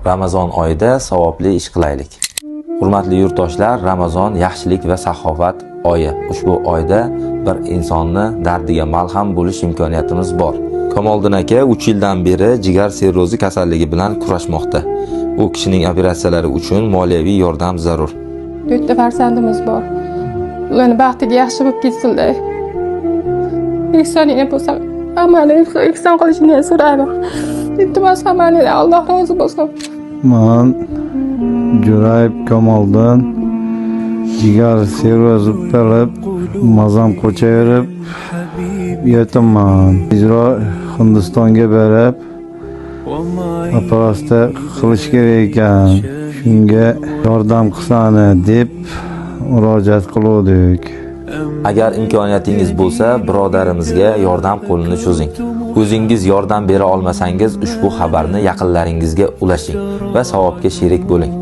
Ramazon oyida savobli ish qilaylik. Hurmatli yurtdoshlar, Ramazon yaxshilik va saxovat oyi. Ushbu oyda bir insonni dardiga malham bo'lish imkoniyatimiz bor. Kamoliddin aka 3 yildan beri jigar sirrozi kasalligi bilan kurashmoqda. U kishining operatsiyalari uchun moliyaviy yordam zarur. 4 ta farzandimiz bor. Ularning baxtiga yaxshi bo'lib ketsinlar. Ihsoningni bo'lsa, amalni ihson qilishini so'rayman. Iltimos hammangizdan Alloh rozi bo'lsin. Men Jo'rayev Kamoliddin jigar sirrozi bo'lib, mazam ko'chayirib yetaman. Ijro Hindistonga borib operatsiya qilish kerak ekan. Shunga yordam qilsani deb murojaat qildik. Agar imkoniyatingiz bo'lsa, birodarimizga yordam qo'lini cho'zing. O'zingiz yordam bera olmasangiz, ushbu xabarni yaqinlaringizga ulashing va savobga sherik bo'ling.